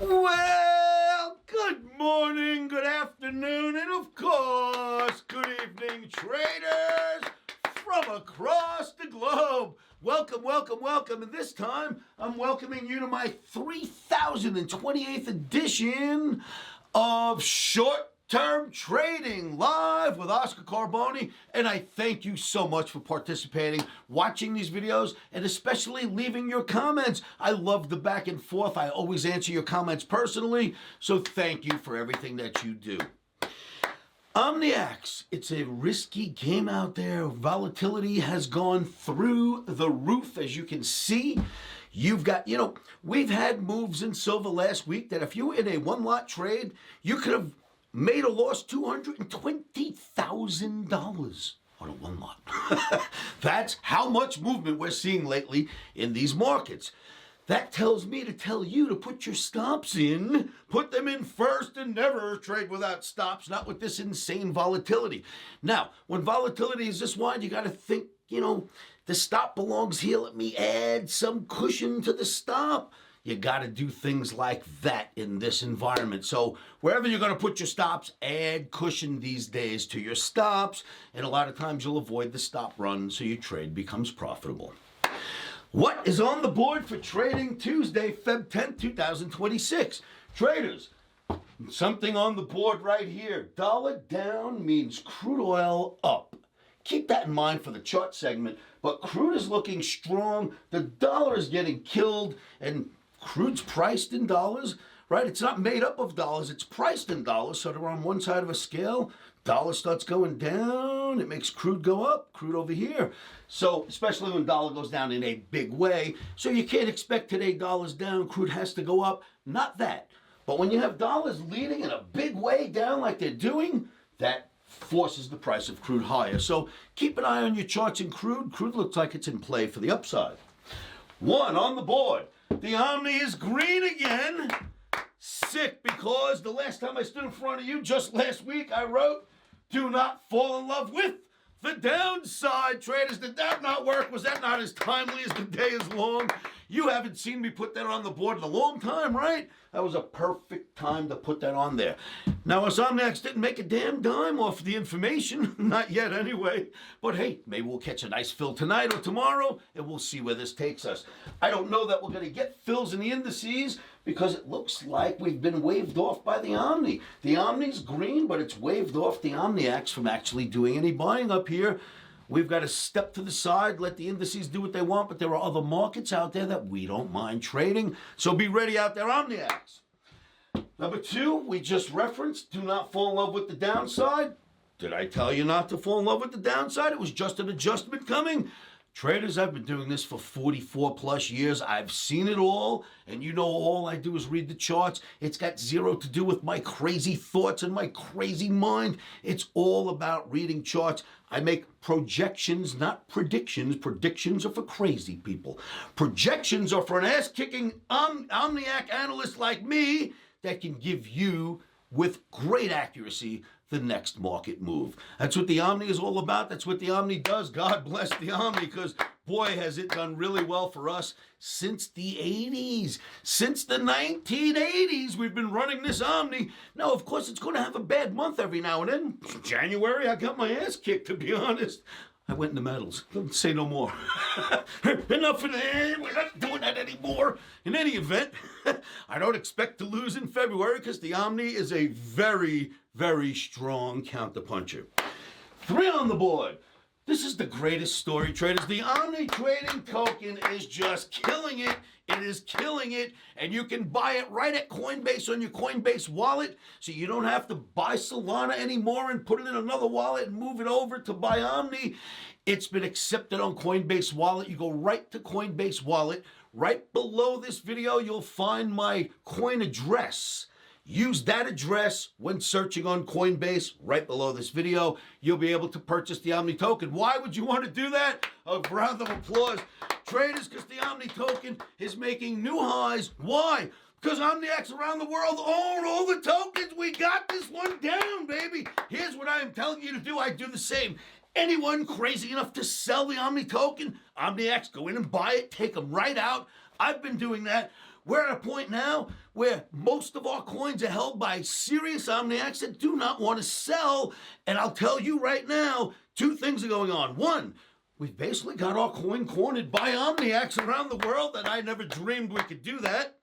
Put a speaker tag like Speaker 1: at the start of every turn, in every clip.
Speaker 1: Well, good morning, good afternoon, and of course, good evening, traders from across the globe. Welcome, welcome, welcome. And this time, I'm welcoming you to my 3028th edition of Short-Term Trading live with Oscar Carboni. And I thank you so much for participating, watching these videos, and especially leaving your comments. I love the back and forth. I always answer your comments personally. So thank you for everything that you do. Omniacs, it's a risky game out there. Volatility has gone through the roof, as you can see. You've got, we've had moves in silver last week that if you were in a one-lot trade, you could have made a loss $220,000 on a one lot. That's how much movement we're seeing lately in these markets. That tells me to tell you to put your stops in, put them in first, and never trade without stops, not with this insane volatility. Now, when volatility is this wide, you got to think, the stop belongs here. Let me add some cushion to the stop. You got to do things like that in this environment. So wherever you're going to put your stops, add cushion these days to your stops. And a lot of times you'll avoid the stop run so your trade becomes profitable. What is on the board for trading Tuesday, Feb 10th, 2026? Traders, something on the board right here. Dollar down means crude oil up. Keep that in mind for the chart segment. But crude is looking strong. The dollar is getting killed. And crude's priced in dollars, right? It's not made up of dollars. It's priced in dollars. So they're on one side of a scale. Dollar starts going down. It makes crude go up. Crude over here. So especially when dollar goes down in a big way. So you can't expect today dollars down. Crude has to go up. Not that. But when you have dollars leading in a big way down like they're doing, that forces the price of crude higher. So keep an eye on your charts in crude. Crude looks like it's in play for the upside. One on the board. The Omni is green again. Sick because the last time I stood in front of you, just last week, I wrote, do not fall in love with the downside. Traders, did that not work? Was that not as timely as the day is long? You haven't seen me put that on the board in a long time, right? That was a perfect time to put that on there. Now, us Omniacs didn't make a damn dime off the information. Not yet, anyway. But hey, maybe we'll catch a nice fill tonight or tomorrow, and we'll see where this takes us. I don't know that we're going to get fills in the indices because it looks like we've been waved off by the Omni. The Omni's green, but it's waved off the Omniacs from actually doing any buying up here. We've got to step to the side, let the indices do what they want, but there are other markets out there that we don't mind trading. So be ready out there, Omniacs. Number two, we just referenced, do not fall in love with the downside. Did I tell you not to fall in love with the downside? It was just an adjustment coming. Traders, I've been doing this for 44 plus years. I've seen it all, and all I do is read the charts. It's got zero to do with my crazy thoughts and my crazy mind. It's all about reading charts. I make projections, not predictions. Predictions are for crazy people. Projections are for an ass-kicking Omniac analyst like me that can give you, with great accuracy, the next market move. That's what the Omni is all about. That's what the Omni does. God bless the Omni, because boy, has it done really well for us since the 80s. Since the 1980s, we've been running this Omni. Now, of course, it's going to have a bad month every now and then. January, I got my ass kicked, to be honest. I went in the metals. Don't say no more. Enough of that. We're not doing that anymore. In any event, I don't expect to lose in February because the Omni is a very, very strong counterpuncher. Three on the board. This is the greatest story, traders. The Omni trading token is just killing it. It is killing it. And you can buy it right at Coinbase on your Coinbase wallet. So you don't have to buy Solana anymore and put it in another wallet and move it over to buy Omni. It's been accepted on Coinbase wallet. You go right to Coinbase wallet. Right below this video, you'll find my coin address. Use that address when searching on Coinbase right below this video. You'll be able to purchase the Omni token. Why would you want to do that? A round of applause. Traders, because the Omni token is making new highs. Why? Because Omniacs around the world own all the tokens. We got this one down, baby. Here's what I am telling you to do. I do the same. Anyone crazy enough to sell the Omni token, Omniacs, go in and buy it, take them right out. I've been doing that. We're at a point now where most of our coins are held by serious omniacs that do not want to sell. And I'll tell you right now, two things are going on. One, we've basically got our coin cornered by omniacs around the world, and I never dreamed we could do that.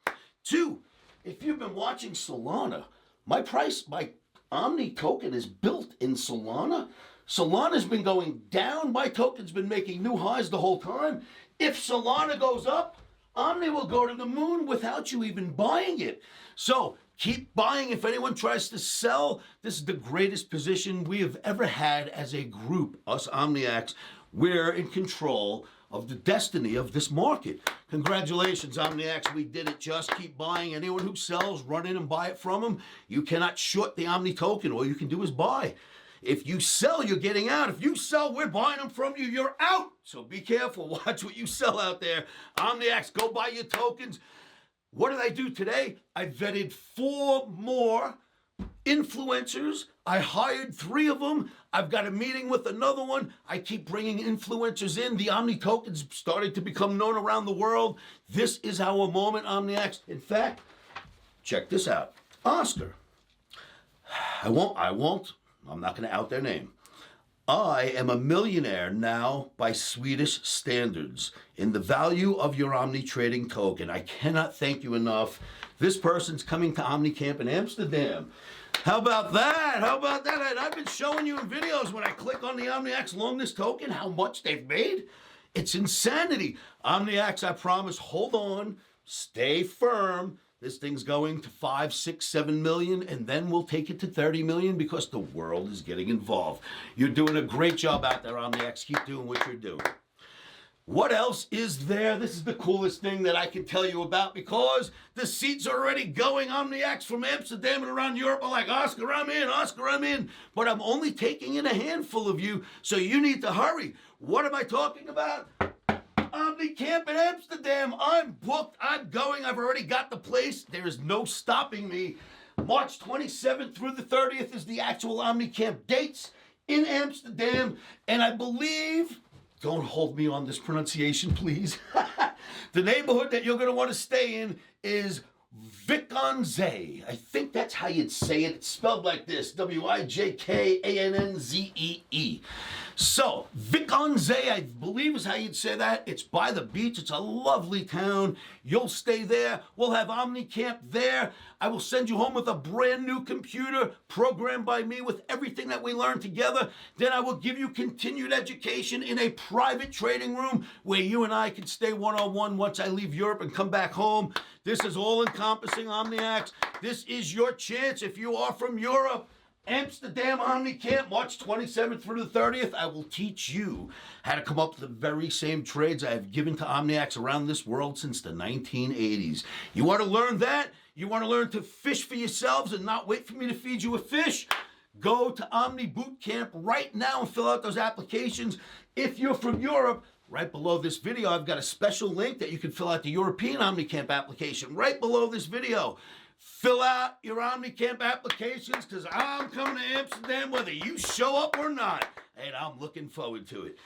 Speaker 1: Two, if you've been watching Solana, my Omni token is built in Solana. Solana's been going down. My token's been making new highs the whole time. If Solana goes up, Omni will go to the moon without you even buying it. So keep buying. If anyone tries to sell, this is the greatest position we have ever had as a group, us Omniacs. We're in control of the destiny of this market. Congratulations, Omniacs, we did it. Just keep buying. Anyone who sells, run in and buy it from them. You cannot short the Omni token. All you can do is buy. If you sell, you're getting out. If you sell, we're buying them from you. You're out. So be careful. Watch what you sell out there. Omniacs, go buy your tokens. What did I do today? I vetted 4 more influencers. I hired 3 of them. I've got a meeting with another one. I keep bringing influencers in. The Omni token's starting to become known around the world. This is our moment, Omniacs. In fact, check this out. Oscar. I'm not going to out their name. I am a millionaire now by Swedish standards in the value of your Omni trading token. I cannot thank you enough. This person's coming to OmniCamp in Amsterdam. How about that? How about that? And I've been showing you in videos when I click on the OmniAX long this token, how much they've made. It's insanity. OmniAX, I promise, hold on, stay firm. This thing's going to 5, 6, 7 million, and then we'll take it to 30 million because the world is getting involved. You're doing a great job out there, OmniAX. Keep doing what you're doing. What else is there? This is the coolest thing that I can tell you about because the seats are already going. OmniAX from Amsterdam and around Europe are like, Oscar, I'm in, Oscar, I'm in. But I'm only taking in a handful of you, so you need to hurry. What am I talking about? OmniCamp in Amsterdam. I'm booked. I'm going. I've already got the place. There is no stopping me. March 27th through the 30th is the actual OmniCamp dates in Amsterdam. And I believe, don't hold me on this pronunciation, please. The neighborhood that you're going to want to stay in is Vikkanzee. I think that's how you'd say it. It's spelled like this, Wijkannzee. So, Vikkanzee, I believe is how you'd say that. It's by the beach. It's a lovely town. You'll stay there. We'll have OmniCamp there. I will send you home with a brand new computer programmed by me with everything that we learned together. Then I will give you continued education in a private trading room where you and I can stay one-on-one once I leave Europe and come back home. This is all-encompassing, OmniAX. This is your chance if you are from Europe. Amsterdam OmniCamp, March 27th through the 30th. I will teach you how to come up with the very same trades I have given to OmniAX around this world since the 1980s. You want to learn that? You want to learn to fish for yourselves and not wait for me to feed you a fish? Go to Omni Bootcamp right now and fill out those applications. If you're from Europe, right below this video, I've got a special link that you can fill out the European OmniCamp application right below this video. Fill out your OmniCamp applications because I'm coming to Amsterdam whether you show up or not. And I'm looking forward to it.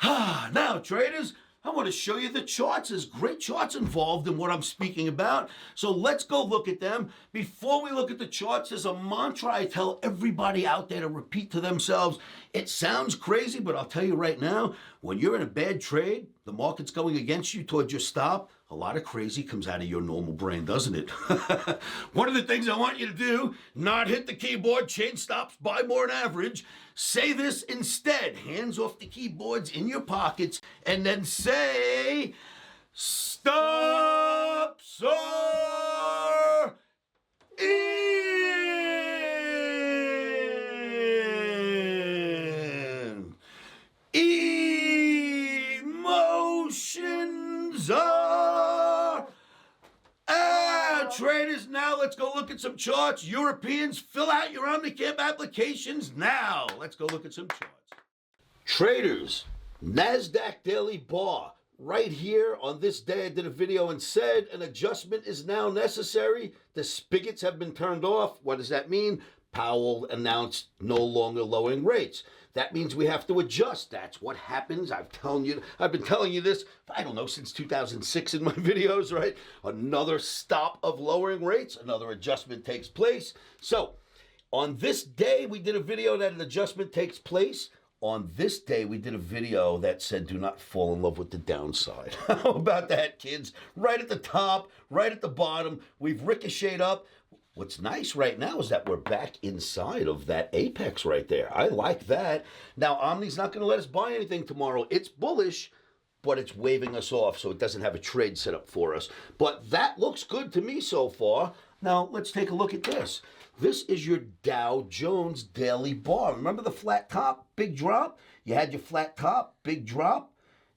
Speaker 1: Now, traders, I want to show you the charts. There's great charts involved in what I'm speaking about. So let's go look at them. Before we look at the charts, there's a mantra I tell everybody out there to repeat to themselves. It sounds crazy, but I'll tell you right now, when you're in a bad trade, the market's going against you towards your stop, a lot of crazy comes out of your normal brain, doesn't it? One of the things I want you to do, not hit the keyboard, change stops, buy more than average. Say this instead, hands off the keyboards in your pockets, and then say, stops are in. Emotions are out. Traders, now let's go look at some charts. Europeans, fill out your OmniCamp applications now. Let's go look at some charts. Traders, NASDAQ Daily Bar. Right here on this day, I did a video and said an adjustment is now necessary. The spigots have been turned off. What does that mean? Powell announced no longer lowering rates. That means we have to adjust. That's what happens. I've been telling you this, I don't know, since 2006 in my videos, right? Another stop of lowering rates, another adjustment takes place. So on this day, we did a video that an adjustment takes place. On this day, we did a video that said, do not fall in love with the downside. How about that, kids? Right at the top, right at the bottom, we've ricocheted up. What's nice right now is that we're back inside of that apex right there. I like that. Now, Omni's not going to let us buy anything tomorrow. It's bullish, but it's waving us off, so it doesn't have a trade set up for us. But that looks good to me so far. Now, let's take a look at this. This is your Dow Jones daily bar. Remember the flat top, big drop? You had your flat top, big drop.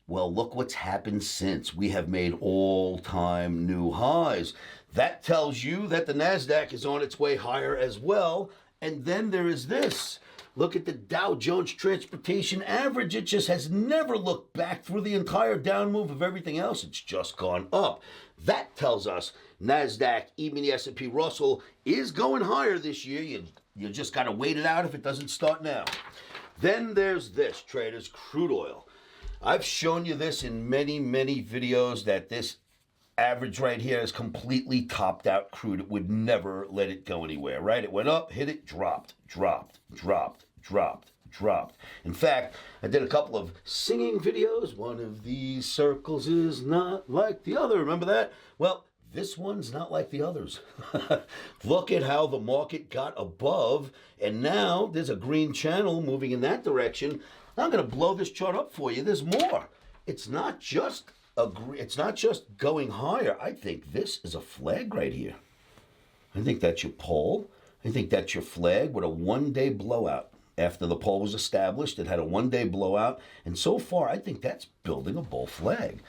Speaker 1: Well, look what's happened since. We have made all-time new highs. That tells you that the NASDAQ is on its way higher as well. And then there is this. Look at the Dow Jones Transportation Average. It just has never looked back through the entire down move of everything else. It's just gone up. That tells us NASDAQ, even the S&P Russell, is going higher this year. You just got to wait it out if it doesn't start now. Then there's this, traders, crude oil. I've shown you this in many, many videos that this average right here is completely topped out crude. It would never let it go anywhere, right? It went up, hit it, dropped, dropped, dropped, dropped, dropped. In fact, I did a couple of singing videos. One of these circles is not like the other. Remember that? Well, this one's not like the others. Look at how the market got above, and now there's a green channel moving in that direction. I'm going to blow this chart up for you. There's more. It's not just going higher. I think this is a flag right here. I think that's your pole. I think that's your flag with a one-day blowout. After the pole was established, it had a one-day blowout. And so far, I think that's building a bull flag.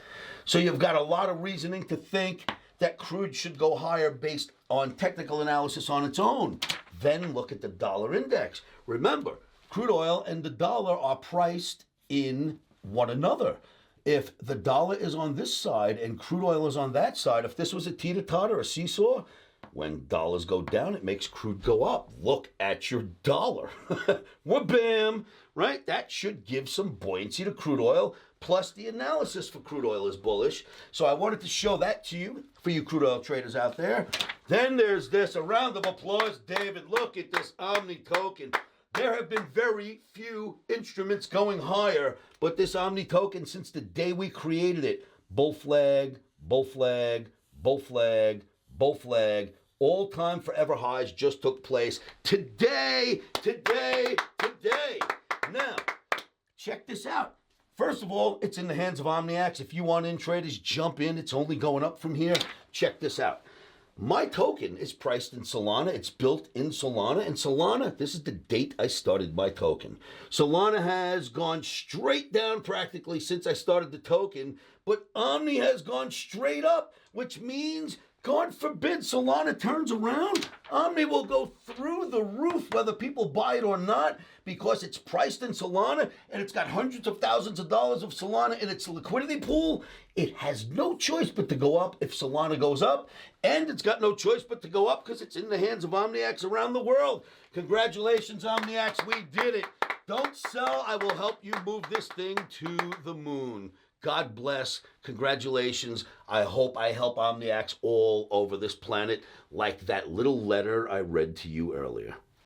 Speaker 1: So you've got a lot of reasoning to think that crude should go higher based on technical analysis on its own. Then look at the dollar index. Remember, crude oil and the dollar are priced in one another. If the dollar is on this side and crude oil is on that side, if this was a teeter-totter, a seesaw, when dollars go down, it makes crude go up. Look at your dollar. Wha-bam! Right? That should give some buoyancy to crude oil. Plus, the analysis for crude oil is bullish. So I wanted to show that to you, for you crude oil traders out there. Then there's this. A round of applause, David. Look at this Omni token. There have been very few instruments going higher, but this Omni token, since the day we created it, bull flag, bull flag, bull flag, bull flag, all-time forever highs just took place today. Now, check this out. First of all, it's in the hands of OmniAx. If you want in traders, jump in. It's only going up from here. Check this out. My token is priced in Solana. It's built in Solana. And Solana, this is the date I started my token. Solana has gone straight down practically since I started the token, but Omni has gone straight up, which means, God forbid, Solana turns around. Omni will go through the roof, whether people buy it or not, because it's priced in Solana and it's got hundreds of thousands of dollars of Solana in its liquidity pool. It has no choice but to go up if Solana goes up, and it's got no choice but to go up because it's in the hands of OmniAx around the world. Congratulations, OmniAx, we did it. Don't sell. I will help you move this thing to the moon. God bless. Congratulations. I hope I help OmniAx all over this planet like that little letter I read to you earlier.